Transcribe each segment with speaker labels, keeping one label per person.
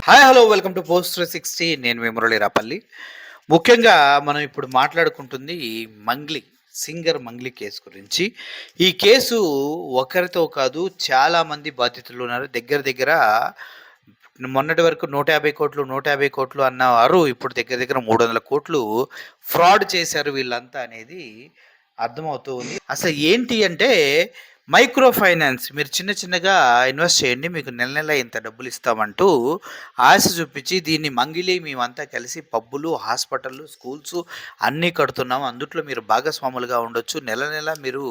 Speaker 1: Hi hello welcome to post 360. నేను మీ మురళి రాపల్లి. ముఖ్యంగా మనం ఇప్పుడు మాట్లాడుకుంటుంది ఈ మంగ్లీ సింగర్ మంగ్లీ కేసు గురించి. ఈ కేసు ఒకరితో కాదు, చాలామంది బాధితులు ఉన్నారు. దగ్గర దగ్గర మొన్నటి వరకు 150 కోట్లు 150 కోట్లు అన్నారు. ఇప్పుడు దగ్గర దగ్గర 300 కోట్లు ఫ్రాడ్ చేశారు వీళ్ళంతా అనేది అర్థమవుతూ ఉంది. అసలు ఏంటి అంటే మైక్రో ఫైనాన్స్, మీరు చిన్న చిన్నగా ఇన్వెస్ట్ చేయండి, మీకు నెల నెల ఇంత డబ్బులు ఇస్తామంటూ ఆశ చూపించి దీన్ని మంగిలి మేమంతా కలిసి పబ్బులు, హాస్పిటళ్ళు, స్కూల్స్ అన్నీ కడుతున్నాం, అందుట్లో మీరు భాగస్వాములుగా ఉండొచ్చు, నెల నెల మీరు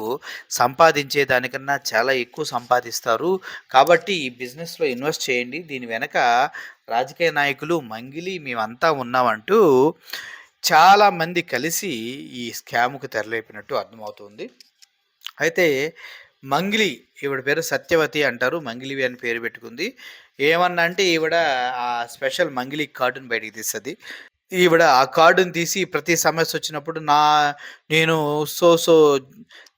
Speaker 1: సంపాదించే దానికన్నా చాలా ఎక్కువ సంపాదిస్తారు, కాబట్టి ఈ బిజినెస్లో ఇన్వెస్ట్ చేయండి, దీని వెనక రాజకీయ నాయకులు మంగిలి మేమంతా ఉన్నామంటూ చాలామంది కలిసి ఈ స్కామ్కు తెరలేపినట్టు అర్థమవుతుంది. అయితే మంగిలి, ఈవిడ పేరు సత్యవతి అంటారు, మంగిలివి అని పేరు పెట్టుకుంది. ఏమన్నా అంటే ఈవిడ ఆ స్పెషల్ మంగిలి కార్డుని బయటికి తీస్తుంది. ఈవిడ ఆ కార్డుని తీసి ప్రతి సమస్య వచ్చినప్పుడు నేను సో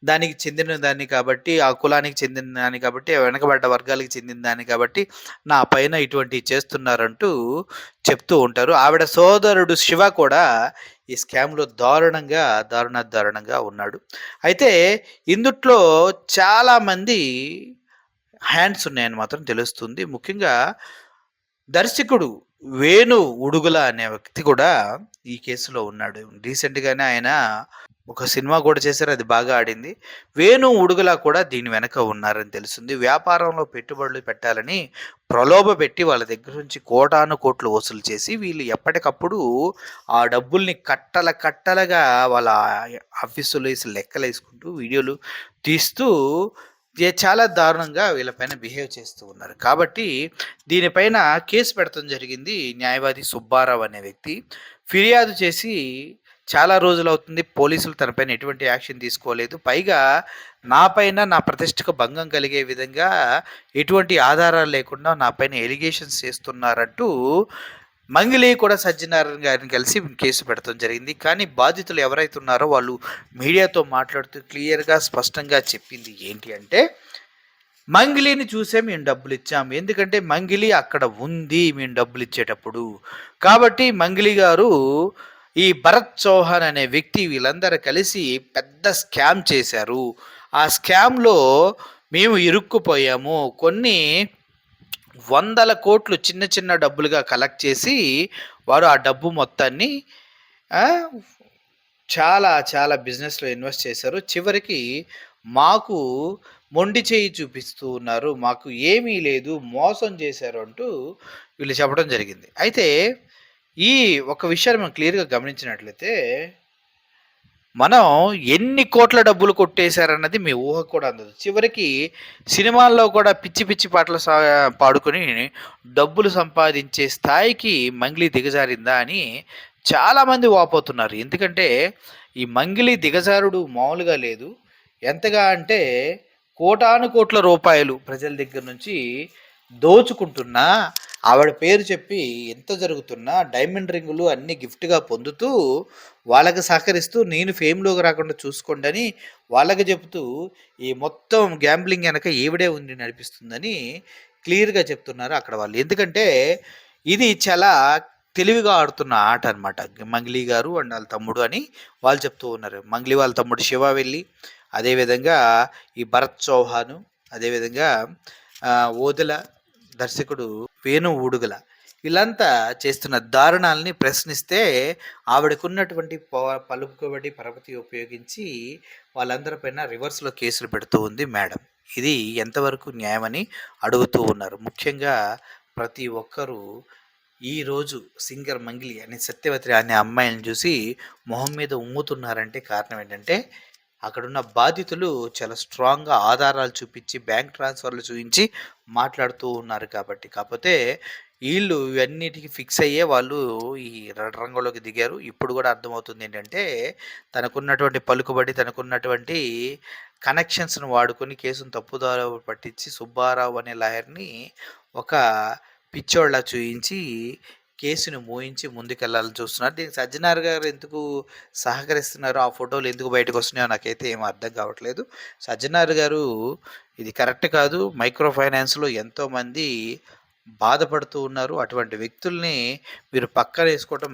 Speaker 1: దానికి చెందిన దాన్ని కాబట్టి, ఆ కులానికి చెందిన దాన్ని కాబట్టి, ఆ వెనకబడ్డ వర్గాలకు చెందిన దాన్ని కాబట్టి నా పైన ఇటువంటివి చేస్తున్నారంటూ చెప్తూ ఉంటారు. ఆవిడ సోదరుడు శివ కూడా ఈ స్కామ్లో దారుణంగా ఉన్నాడు. అయితే ఇందుట్లో చాలామంది హ్యాండ్స్ ఉన్నాయని మాత్రం తెలుస్తుంది. ముఖ్యంగా దర్శకుడు వేణు ఉడుగుల అనే వ్యక్తి కూడా ఈ కేసులో ఉన్నాడు. రీసెంట్గానే ఆయన ఒక సినిమా కూడా చేశారు, అది బాగా ఆడింది. వేణు ఉడుగుల కూడా దీని వెనక ఉన్నారని తెలుస్తుంది. వ్యాపారంలో పెట్టుబడులు పెట్టాలని ప్రలోభ పెట్టి వాళ్ళ దగ్గర నుంచి కోటాను కోట్లు వసూలు చేసి వీళ్ళు ఎప్పటికప్పుడు ఆ డబ్బుల్ని కట్టలుగా వాళ్ళ ఆఫీసులో వేసి లెక్కలు వేసుకుంటూ వీడియోలు తీస్తూ చాలా దారుణంగా వీళ్ళపైన బిహేవ్ చేస్తూ ఉన్నారు. కాబట్టి దీనిపైన కేసు పెడతం జరిగింది. న్యాయవాది సుబ్బారావు అనే వ్యక్తి ఫిర్యాదు చేసి చాలా రోజులవుతుంది. పోలీసులు తనపైన ఎటువంటి యాక్షన్ తీసుకోలేదు. పైగా నాపైన నా ప్రతిష్టకు భంగం కలిగే విధంగా ఎటువంటి ఆధారాలు లేకుండా నాపైన ఎలిగేషన్స్ చేస్తున్నారంటూ మంగిలి కూడా సత్యనారాయణ గారిని కలిసి కేసు పెడతాం జరిగింది. కానీ బాధితులు ఎవరైతే ఉన్నారో వాళ్ళు మీడియాతో మాట్లాడుతూ క్లియర్గా స్పష్టంగా చెప్పింది ఏంటి అంటే, మంగిలిని చూసే మేము డబ్బులు ఇచ్చాము, ఎందుకంటే మంగిలి అక్కడ ఉంది మేము డబ్బులు ఇచ్చేటప్పుడు. కాబట్టి మంగిలి గారు, ఈ భరత్ చౌహాన్ అనే వ్యక్తి, వీళ్ళందరూ కలిసి పెద్ద స్కామ్ చేశారు. ఆ స్కామ్లో మేము ఇరుక్కుపోయాము. కొన్ని 100 కోట్లు చిన్న చిన్న డబ్బులుగా కలెక్ట్ చేసి వారు ఆ డబ్బు మొత్తాన్ని చాలా బిజినెస్లో ఇన్వెస్ట్ చేశారు. చివరికి మాకు మొండి చేయి చూపిస్తూ ఉన్నారు, మాకు ఏమీ లేదు, మోసం చేశారు అంటూ వీళ్ళు చెప్పడం జరిగింది. అయితే ఈ ఒక విషయాన్ని మనం క్లియర్గా గమనించినట్లయితే, మనం ఎన్ని కోట్ల డబ్బులు కొట్టేశారన్నది మీ ఊహ కూడా అందదు. చివరికి సినిమాల్లో కూడా పిచ్చి పిచ్చి పాటలు పాడుకొని డబ్బులు సంపాదించే స్థాయికి మంగ్లీ దిగజారిందా అని చాలామంది వాపోతున్నారు. ఎందుకంటే ఈ మంగ్లీ దిగజారుడు మామూలుగా లేదు. ఎంతగా అంటే కోటాను కోట్ల రూపాయలు ప్రజల దగ్గర నుంచి దోచుకుంటున్నా, ఆవిడ పేరు చెప్పి ఎంత జరుగుతున్నా డైమండ్ రింగులు అన్నీ గిఫ్ట్గా పొందుతూ వాళ్ళకి సహకరిస్తూ నేను ఫేమ్లోకి రాకుండా చూసుకోండి అని వాళ్ళకి చెబుతూ ఈ మొత్తం గ్యాంబ్లింగ్ వెనక ఈవిడే ఉండి నడిపిస్తుందని క్లియర్గా చెప్తున్నారు అక్కడ వాళ్ళు. ఎందుకంటే ఇది చాలా తెలివిగా ఆడుతున్న ఆట అనమాట. మంగ్లీ గారు అండ్ వాళ్ళ తమ్ముడు అని వాళ్ళు చెప్తూ ఉన్నారు. మంగ్లీ వాళ్ళ తమ్ముడు శివ వెళ్ళి, అదేవిధంగా ఈ భరత్ చౌహాను, అదేవిధంగా ఓదెల దర్శకుడు వేణు ఉడుగుల, వీళ్ళంతా చేస్తున్న దారుణాలని ప్రశ్నిస్తే ఆవిడకున్నటువంటి పలుకుబడి పరపతి ఉపయోగించి వాళ్ళందరిపైన రివర్స్లో కేసులు పెడుతూ ఉంది మేడం. ఇది ఎంతవరకు న్యాయమని అడుగుతూ ఉన్నారు. ముఖ్యంగా ప్రతి ఒక్కరూ ఈరోజు సింగర్ మంగ్లీ అనే సత్యవతి అనే అమ్మాయిని చూసి మొహం మీద ఉమ్ముతున్నారంటే కారణం ఏంటంటే, అక్కడున్న బాధితులు చాలా స్ట్రాంగ్గా ఆధారాలు చూపించి బ్యాంక్ ట్రాన్స్ఫర్లు చూపించి మాట్లాడుతూ ఉన్నారు కాబట్టి. కాకపోతే వీళ్ళు ఇవన్నిటికీ ఫిక్స్ అయ్యే వాళ్ళు ఈ రంగంలోకి దిగారు. ఇప్పుడు కూడా అర్థమవుతుంది ఏంటంటే, తనకున్నటువంటి పలుకుబడి, తనకున్నటువంటి కనెక్షన్స్ను వాడుకొని కేసును తప్పుదారి పట్టించి సుబ్బారావు అనే లాయర్ని ఒక పిచ్చోళ్ళ చూయించి కేసును మోయించి ముందుకెళ్లాలని చూస్తున్నారు. దీనికి సజ్జనార్ గారు ఎందుకు సహకరిస్తున్నారు, ఆ ఫోటోలు ఎందుకు బయటకు వస్తున్నాయో నాకైతే ఏం అర్థం కావట్లేదు. సజ్జనార్ గారు ఇది కరెక్ట్ కాదు. మైక్రో ఫైనాన్స్లో ఎంతోమంది బాధపడుతూ ఉన్నారు. అటువంటి వ్యక్తుల్ని మీరు పక్కన వేసుకోవటం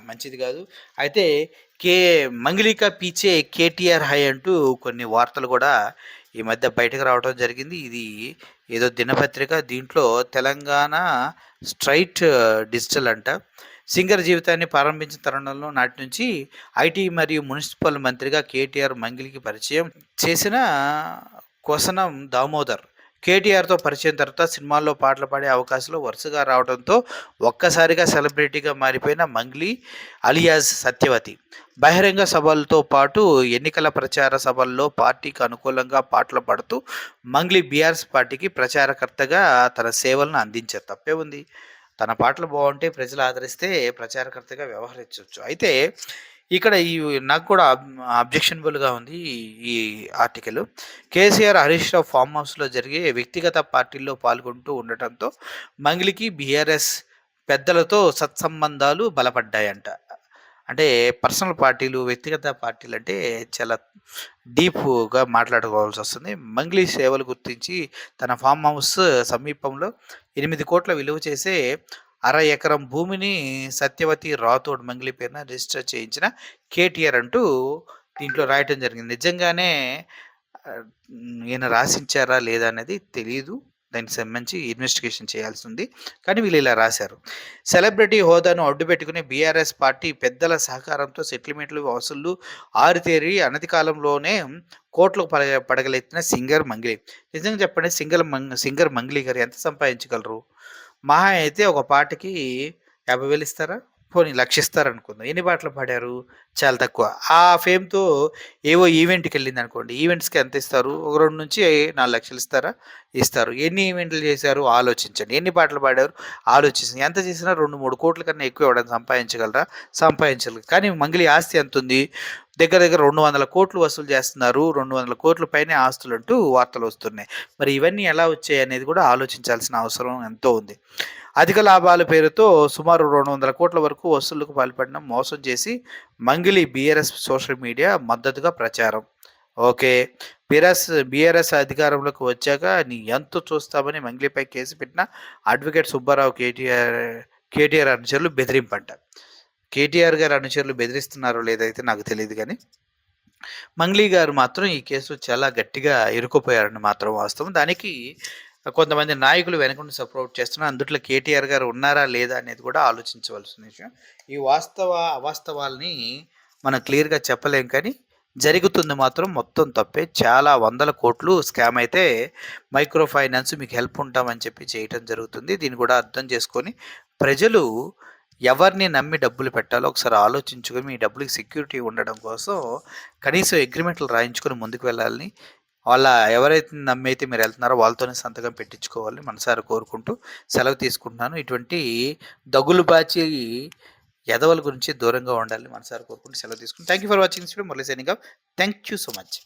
Speaker 1: మంచిది కాదు. అయితే కే మంగళిక పీచే కేటీఆర్ హై అంటూ కొన్ని వార్తలు కూడా ఈ మధ్య బయటకు రావడం జరిగింది. ఇది ఏదో దినపత్రిక. దీంట్లో తెలంగాణ స్ట్రైట్ డిజిటల్ అంట. సింగర్ జీవితాన్ని ప్రారంభించిన తరుణంలో నాటి నుంచి ఐటీ మరియు మున్సిపల్ మంత్రిగా కేటీఆర్ మంగిలికి పరిచయం చేసిన కొసనం దామోదర్ కేటీఆర్తో పరిచయం తర్వాత సినిమాల్లో పాటలు పాడే అవకాశాలు వరుసగా రావడంతో ఒక్కసారిగా సెలబ్రిటీగా మారిపోయిన మంగ్లీ అలియాజ్ సత్యవతి బహిరంగ సభలతో పాటు ఎన్నికల ప్రచార సభల్లో పార్టీకి అనుకూలంగా పాటలు పాడుతూ మంగ్లీ బీఆర్ఎస్ పార్టీకి ప్రచారకర్తగా తన సేవలను అందించారు. తప్పే ఉంది. తన పాటలు బాగుంటే ప్రజలు ఆదరిస్తే ప్రచారకర్తగా వ్యవహరించవచ్చు. అయితే ఇక్కడ నాకు కూడా అబ్జెక్షనబుల్గా ఉంది ఈ ఆర్టికల్. కేసీఆర్ హరీష్ రావు ఫామ్ హౌస్లో జరిగే వ్యక్తిగత పార్టీల్లో పాల్గొంటూ ఉండటంతో మంగిలికి బీఆర్ఎస్ పెద్దలతో సత్సంబంధాలు బలపడ్డాయంట. అంటే పర్సనల్ పార్టీలు, వ్యక్తిగత పార్టీలు అంటే చాలా డీప్గా మాట్లాడుకోవాల్సి వస్తుంది. మంగ్లీ సేవలు గుర్తించి తన ఫామ్ హౌస్ సమీపంలో 8 కోట్ల విలువ చేసే ఎకరం భూమిని సత్యవతి రాథోడ్ మంగ్లీ పేరున రిజిస్టర్ చేయించిన కేటీఆర్ అంటూ దీంట్లో రాయటం జరిగింది. నిజంగానే ఈయన రాసించారా లేదా అనేది తెలియదు. దానికి సంబంధించి ఇన్వెస్టిగేషన్ చేయాల్సి ఉంది. కానీ వీళ్ళు ఇలా రాశారు. సెలబ్రిటీ హోదాను అడ్డుపెట్టుకుని బీఆర్ఎస్ పార్టీ పెద్దల సహకారంతో సెటిల్మెంట్లు వసూళ్లు ఆరితేరి అనతి కాలంలోనే కోట్లకు పడగలెత్తిన సింగర్ మంగ్లీ. నిజంగా చెప్పండి, సింగర్ మంగ్లీ గారు ఎంత సంపాదించగలరు? మహా అయితే ఒక పాటకి 50,000 ఇస్తారా? పోనీ 1,00,000 ఇస్తారనుకుందాం. ఎన్ని పాటలు పాడారు? చాలా తక్కువ. ఆ ఫేమ్‌తో ఏవో ఈవెంట్‌కెళ్ళిందనుకోండి. ఈవెంట్స్‌కి ఎంత ఇస్తారు? ఒక 2-4 లక్షలు ఇస్తారా? ఇస్తారు. ఎన్ని ఈవెంట్లు చేశారు? ఆలోచించండి. ఎన్ని పాటలు పాడారు? ఆలోచించండి. ఎంత చేసినా 2, 3 కోట్ల కన్నా ఎక్కువ ఎవడైనా సంపాదించగలరా? సంపాదించలేరు. కానీ మంగ్లీ ఆస్తి ఎంతుంది? దగ్గర 200 కోట్లు వసూలు చేస్తున్నారు. 200 కోట్ల పైనే ఆస్తులంటూ వార్తలు వస్తున్నాయి. మరి ఇవన్నీ ఎలా వచ్చాయి అనేది కూడా ఆలోచించాల్సిన అవసరం ఎంతో ఉంది. అధిక లాభాల పేరుతో సుమారు 200 కోట్ల వరకు వసూళ్లకు పాల్పడిన మోసం చేసి మంగిలి బీఆర్ఎస్ సోషల్ మీడియా మద్దతుగా ప్రచారం. ఓకే, బీఆర్ఎస్ అధికారంలోకి వచ్చాక నీ ఎంతో చూస్తామని మంగిలిపై కేసు పెట్టిన అడ్వకేట్ సుబ్బారావు కేటీఆర్ అనుచరులు బెదిరింపంట. కేటీఆర్ గారు అనుచరులు బెదిరిస్తున్నారో లేదైతే నాకు తెలియదు, కానీ మంగ్లీ గారు మాత్రం ఈ కేసు చాలా గట్టిగా ఇరుక్కుపోయారని మాత్రం వాస్తవం. దానికి కొంతమంది నాయకులు వెనకుండి సపోర్ట్ చేస్తున్నారు. అందుట్లో కేటీఆర్ గారు ఉన్నారా లేదా అనేది కూడా ఆలోచించవలసిన విషయం. ఈ అవాస్తవాల్ని మనం క్లియర్గా చెప్పలేం, కానీ జరుగుతుంది మాత్రం మొత్తం తప్పే. చాలా 100 కోట్లు స్కామ్ అయితే మైక్రో ఫైనాన్స్ మీకు హెల్ప్ ఉంటామని చెప్పి చేయటం జరుగుతుంది. దీన్ని కూడా అర్థం చేసుకొని ప్రజలు ఎవరిని నమ్మి డబ్బులు పెట్టాలో ఒకసారి ఆలోచించుకొని మీ డబ్బులకి సెక్యూరిటీ ఉండడం కోసం కనీసం అగ్రిమెంట్లు రాయించుకొని ముందుకు వెళ్ళాలని, వాళ్ళ ఎవరైతే నమ్మైతే మీరు వెళ్తున్నారో వాళ్ళతోనే సంతకం పెట్టించుకోవాలని మనసారా కోరుకుంటూ సెలవు తీసుకుంటున్నాను. ఇటువంటి దగులుబాచి ఎదవల గురించి దూరంగా ఉండాలని మనసారా కోరుకుంటూ సెలవు తీసుకుంటాను. Thank you for watching this video. Murali signing off. Thank you so much.